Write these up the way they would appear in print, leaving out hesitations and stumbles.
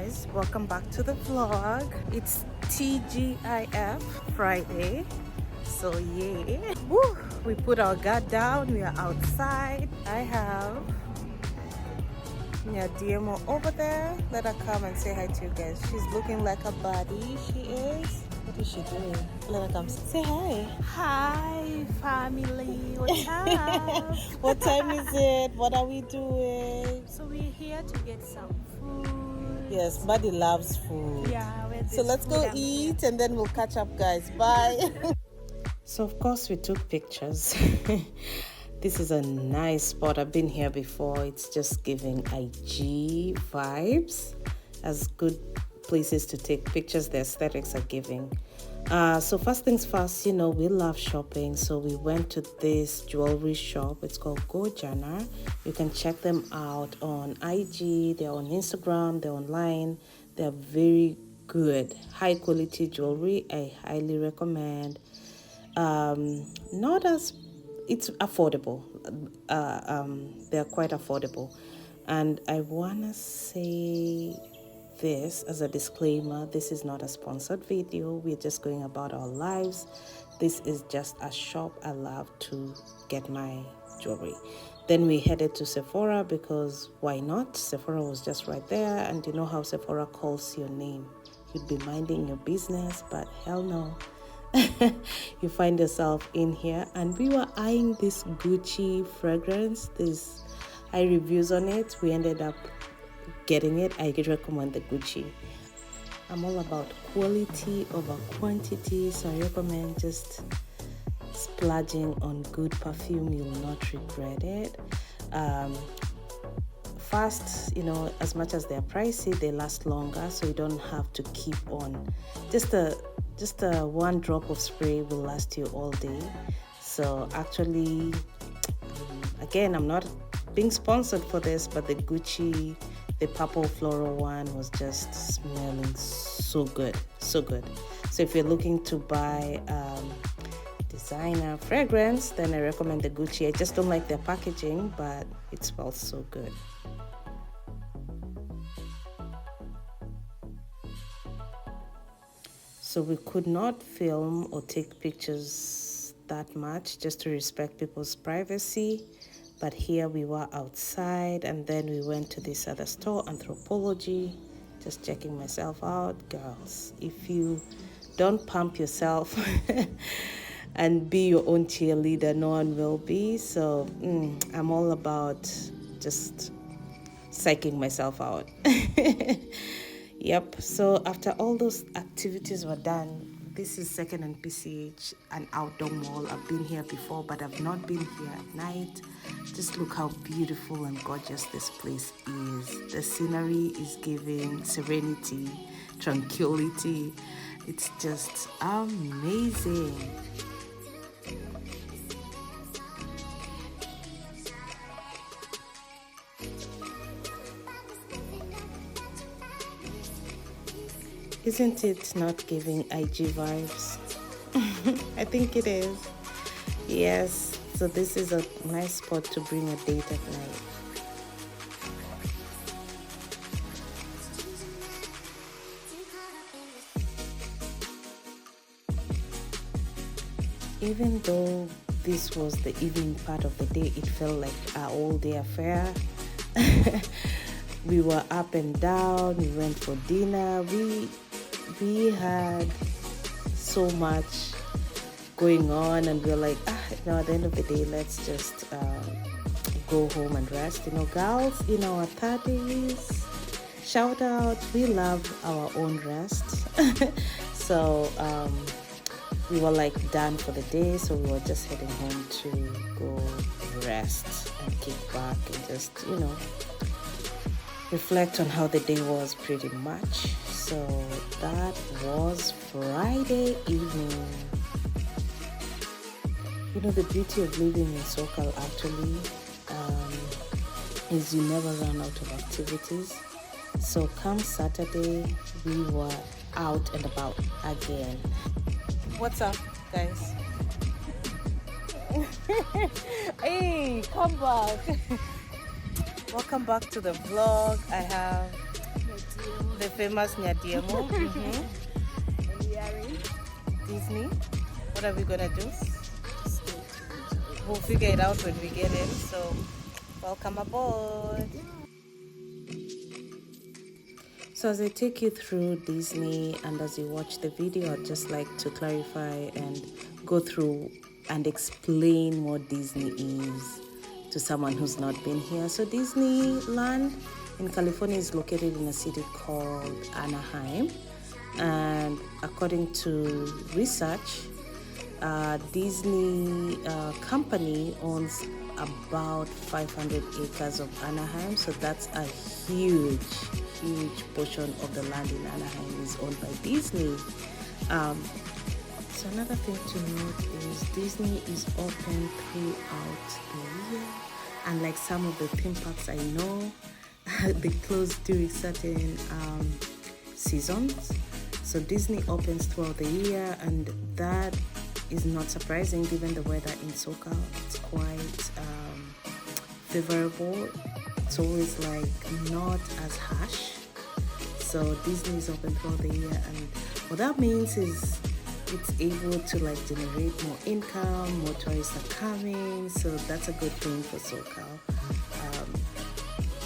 guys, welcome back to the vlog. It's TGIF Friday, so yeah. Woo! We put our guard down, we are outside. I have Nyadiemo over there. Let her come and say hi to you guys. She's looking like a baddie, she is. What is she doing? Let her come say hi. Hi family, what's up? What time is it? What are we doing? So we're here to get some food. Yes, Buddy loves food. Yeah, so let's go eat and then we'll catch up, guys. Bye. So of course we took pictures. This is a nice spot. I've been here before. It's just giving IG vibes as good places to take pictures. The aesthetics are giving. So first things first, we love shopping. So we went to this jewelry shop. It's called Gojana. You can check them out on IG. They're on Instagram. They're online. They're very good, high quality jewelry. I highly recommend. It's affordable. They're quite affordable. And I want to say this as a disclaimer. This is not a sponsored video. We're just going about our lives. This is just a shop I love to get my jewelry. Then we headed to Sephora because why not? Sephora was just right there. And you know how Sephora calls your name. You'd be minding your business, but hell no. You find yourself in here, and we were eyeing this Gucci fragrance. There's high reviews on it. We ended up getting it. I could recommend the Gucci. I'm all about quality over quantity, so I recommend just splurging on good perfume. You'll not regret it. Fast, as much as they're pricey, they last longer, so you don't have to keep on. Just a one drop of spray will last you all day. So actually, again, I'm not being sponsored for this, but the Gucci, the purple floral one was just smelling so good. So if you're looking to buy designer fragrance, then I recommend the Gucci. I just don't like their packaging, but it smells so good. So we could not film or take pictures that much just to respect people's privacy. But here we were outside, and then we went to this other store, Anthropology, just checking myself out. Girls, if you don't pump yourself and be your own cheerleader, no one will be. So I'm all about just psyching myself out. Yep, so after all those activities were done, this is Second and PCH, an outdoor mall. I've been here before, but I've not been here at night. Just look how beautiful and gorgeous this place is. The scenery is giving serenity, tranquility. It's just amazing. Isn't it not giving IG vibes? I think it is. Yes, so this is a nice spot to bring a date at night. Even though this was the evening part of the day, it felt like an all-day affair. We were up and down. We went for dinner. We had so much going on, and we're like, at the end of the day, let's just go home and rest. Girls in our 30s, shout out, we love our own rest. So we were like done for the day, so we were just heading home to go rest and kick back and just reflect on how the day was pretty much. So that was Friday evening. The beauty of living in SoCal actually is you never run out of activities. So come Saturday, we were out and about again. What's up, guys? Hey, come back. Welcome back to the vlog. I have The famous Nyadiemo. And we are in Disney. What are we gonna do? Disney. We'll figure it out when we get in. So, welcome aboard. So as I take you through Disney and as you watch the video, I'd just like to clarify and go through and explain what Disney is to someone who's not been here. So Disneyland in California is located in a city called Anaheim. And according to research, Disney company owns about 500 acres of Anaheim. So that's a huge portion of the land in Anaheim is owned by Disney. So another thing to note is Disney is open throughout the year. And like some of the theme parks I know, they close during certain seasons. So Disney opens throughout the year, and that is not surprising given the weather in SoCal. It's quite favorable. It's always like not as harsh. So Disney is open throughout the year, and what that means is it's able to like generate more income, more tourists are coming. So that's a good thing for SoCal.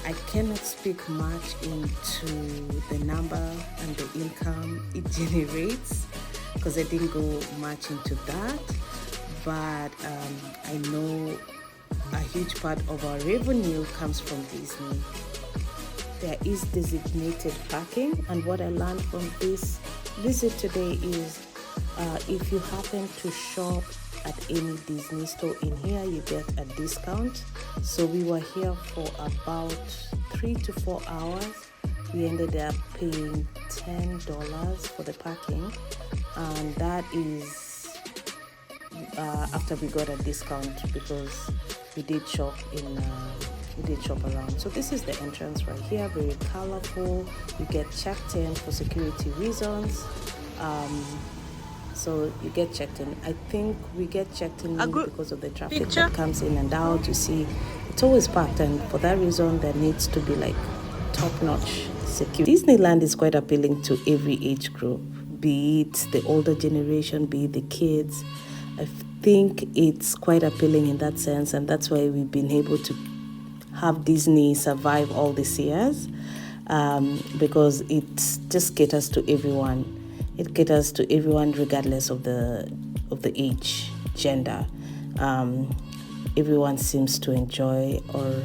I cannot speak much into the number and the income it generates because I didn't go much into that, but I know a huge part of our revenue comes from Disney. There is designated parking, and what I learned from this visit today is if you happen to shop at any Disney store in here, you get a discount. So we were here for about 3 to 4 hours. We ended up paying $10 for the parking, and that is after we got a discount because we did shop around. So this is the entrance right here, very colorful. You get checked in for security reasons. So you get checked in. I think we get checked in mainly because of the traffic that comes in and out. You see, it's always packed, and for that reason, there needs to be like top-notch security. Disneyland is quite appealing to every age group, be it the older generation, be it the kids. I think it's quite appealing in that sense, and that's why we've been able to have Disney survive all these years, because it just caters to everyone. It caters to everyone regardless of the age, gender. Everyone seems to enjoy or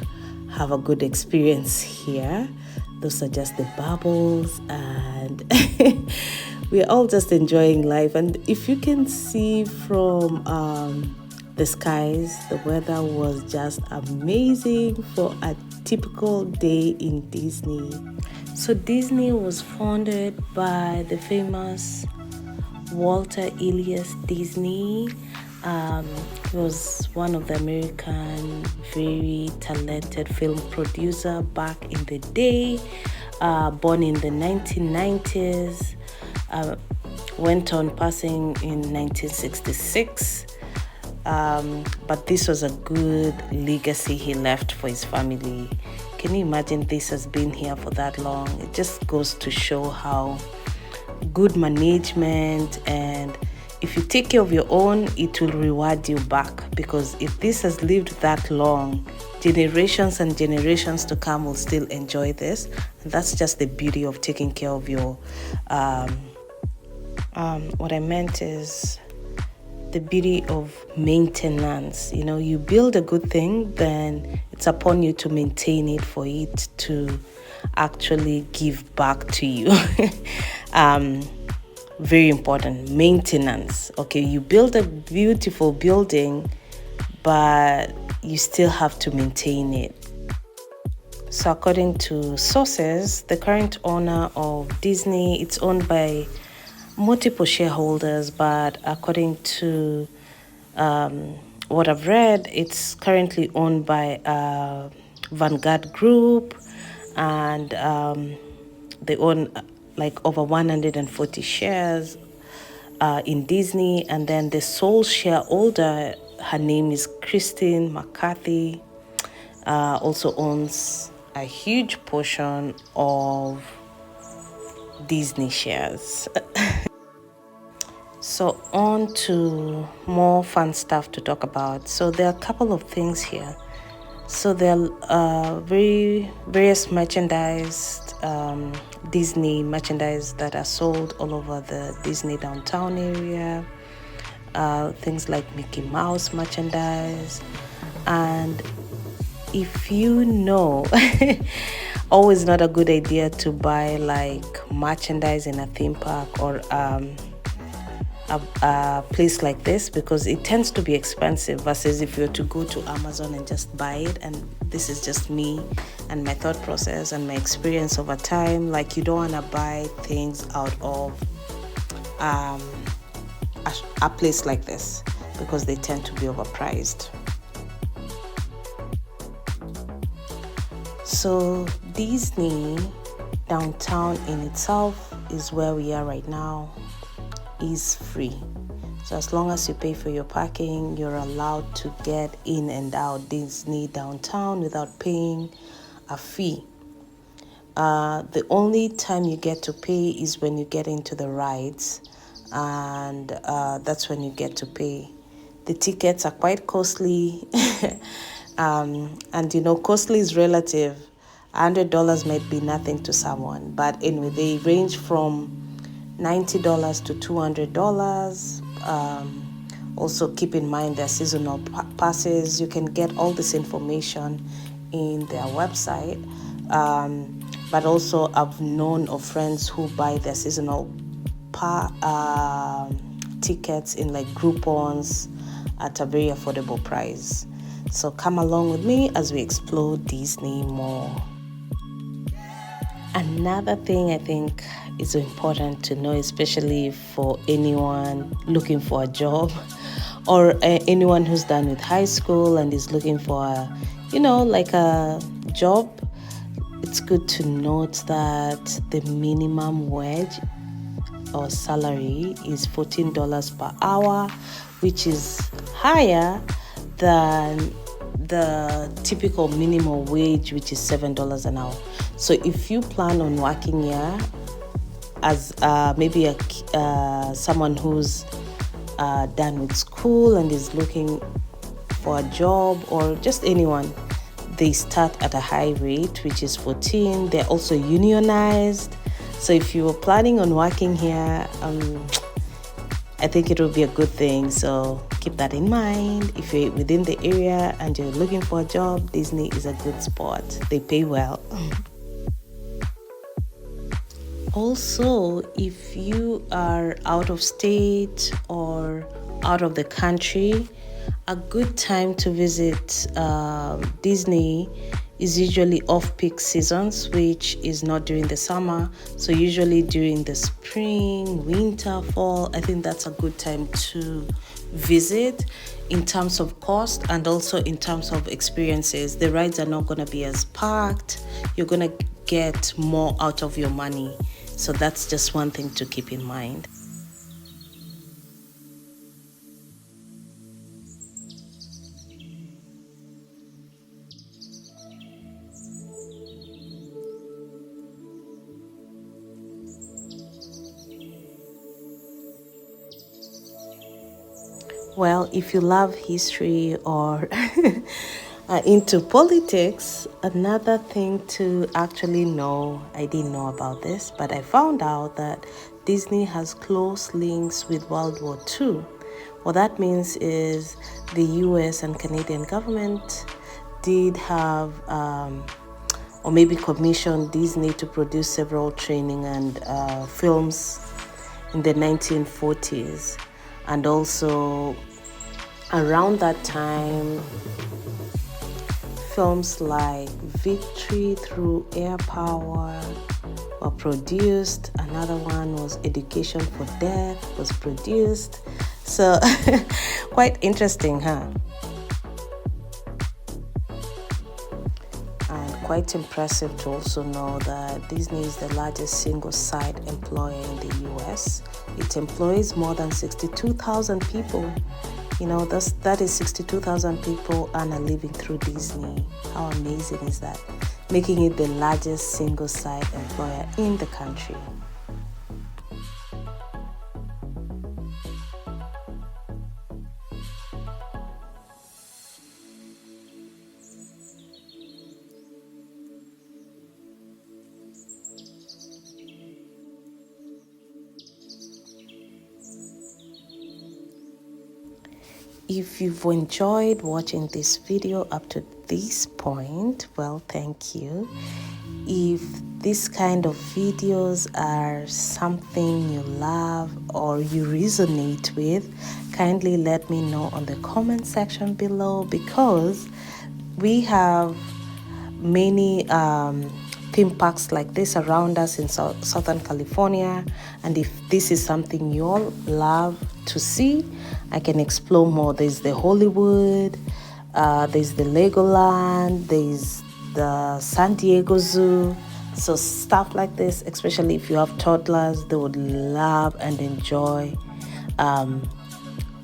have a good experience here. Those are just the bubbles, and we're all just enjoying life. And if you can see from the skies, the weather was just amazing for a typical day in Disney. So Disney was founded by the famous Walter Elias Disney. He was one of the American very talented film producer back in the day, born in the 1990s, went on passing in 1966. But this was a good legacy he left for his family. Can you imagine this has been here for that long? It just goes to show how good management, and if you take care of your own, it will reward you back, because if this has lived that long, generations and generations to come will still enjoy this. And that's just the beauty of taking care of your what I meant is the beauty of maintenance. You know, you build a good thing, then it's upon you to maintain it for it to actually give back to you. Very important, maintenance. Okay, you build a beautiful building, but you still have to maintain it. So according to sources, the current owner of Disney, it's owned by multiple shareholders, but according to what I've read, it's currently owned by Vanguard Group, and they own like over 140 shares in Disney. And then the sole shareholder, her name is Christine McCarthy, also owns a huge portion of Disney shares. So on to more fun stuff to talk about. So there are a couple of things here. So there are various merchandise, Disney merchandise that are sold all over the Disney downtown area. Things like Mickey Mouse merchandise. And if you know, always not a good idea to buy like merchandise in a theme park or a place like this, because it tends to be expensive versus if you were to go to Amazon and just buy it. And this is just me and my thought process and my experience over time. Like, you don't want to buy things out of a place like this because they tend to be overpriced. So Disney downtown in itself is where we are right now, is free. So as long as you pay for your parking, you're allowed to get in and out Disney downtown without paying a fee. The only time you get to pay is when you get into the rides, and that's when you get to pay. The tickets are quite costly, and costly is relative. $100 might be nothing to someone, but anyway, they range from $90 to $200. Also keep in mind their seasonal passes. You can get all this information in their website, but also I've known of friends who buy their seasonal tickets in like Groupons at a very affordable price. So come along with me as we explore Disney more. Another thing I think is important to know, especially for anyone looking for a job or anyone who's done with high school and is looking for like a job, it's good to note that the minimum wage or salary is $14 per hour, which is higher than the typical minimum wage, which is $7 an hour. So if you plan on working here as maybe someone who's done with school and is looking for a job, or just anyone, they start at a high rate, which is 14. They're also unionized. So if you were planning on working here, I think it will be a good thing. So keep that in mind. If you're within the area and you're looking for a job, Disney is a good spot. They pay well. Also, if you are out of state or out of the country, a good time to visit Disney is usually off-peak seasons, which is not during the summer. So usually during the spring, winter, fall, I think that's a good time to visit in terms of cost and also in terms of experiences. The rides are not going to be as packed. You're going to get more out of your money. So that's just one thing to keep in mind. Well, if you love history or into politics, another thing to actually know, I didn't know about this, but I found out that Disney has close links with World War II. What that means is the US and Canadian government did have or maybe commissioned Disney to produce several training and films in the 1940s. And also around that time, films like Victory Through Air Power were produced. Another one was Education for Death was produced. So quite interesting, huh? And quite impressive to also know that Disney is the largest single-site employer in the US. It employs more than 62,000 people. That is 62,000 people earn a living through Disney. How amazing is that? Making it the largest single-site employer in the country. if you've enjoyed watching this video up to this point, well, thank you. If this kind of videos are something you love or you resonate with, kindly let me know on the comment section below, because we have many theme parks like this around us in Southern California, and if this is something you all love to see, I can explore more. There's the Hollywood, there's the Legoland, there's the San Diego Zoo. So stuff like this, especially if you have toddlers, they would love and enjoy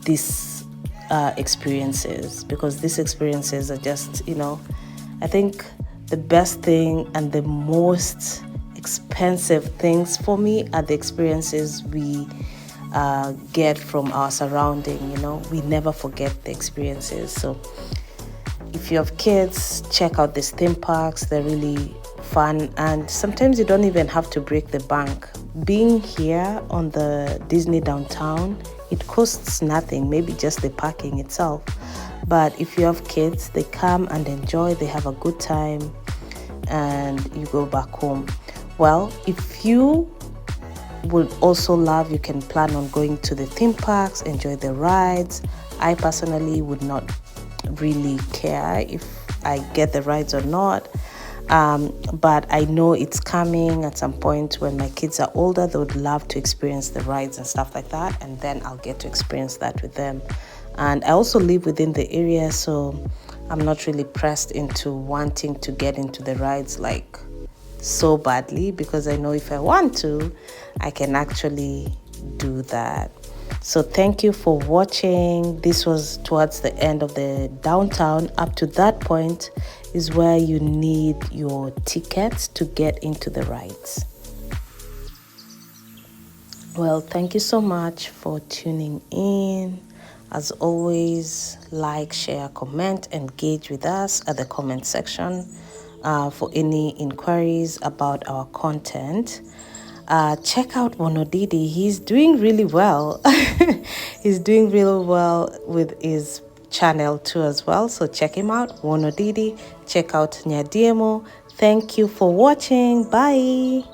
these experiences, because these experiences are just, I think the best thing and the most expensive things for me are the experiences we get from our surrounding. We never forget the experiences. So if you have kids, check out these theme parks. They're really fun, and sometimes you don't even have to break the bank. Being here on the Disney downtown, it costs nothing, maybe just the parking itself. But if you have kids, they come and enjoy, they have a good time, and you go back home. Well, if you would also love, you can plan on going to the theme parks, enjoy the rides. I personally would not really care if I get the rides or not. But I know it's coming at some point when my kids are older. They would love to experience the rides and stuff like that, and then I'll get to experience that with them. And I also live within the area, so I'm not really pressed into wanting to get into the rides like so badly, because I know if I want to, I can actually do that. So thank you for watching. This was towards the end of the downtown. Up to that point is where you need your tickets to get into the rides. Well, thank you so much for tuning in. As always, like, share, comment, engage with us at the comment section for any inquiries about our content. Check out Wonodidi. He's doing really well. He's doing really well with his channel too as well. So check him out, Wonodidi. Check out Nyadiemo. Thank you for watching. Bye.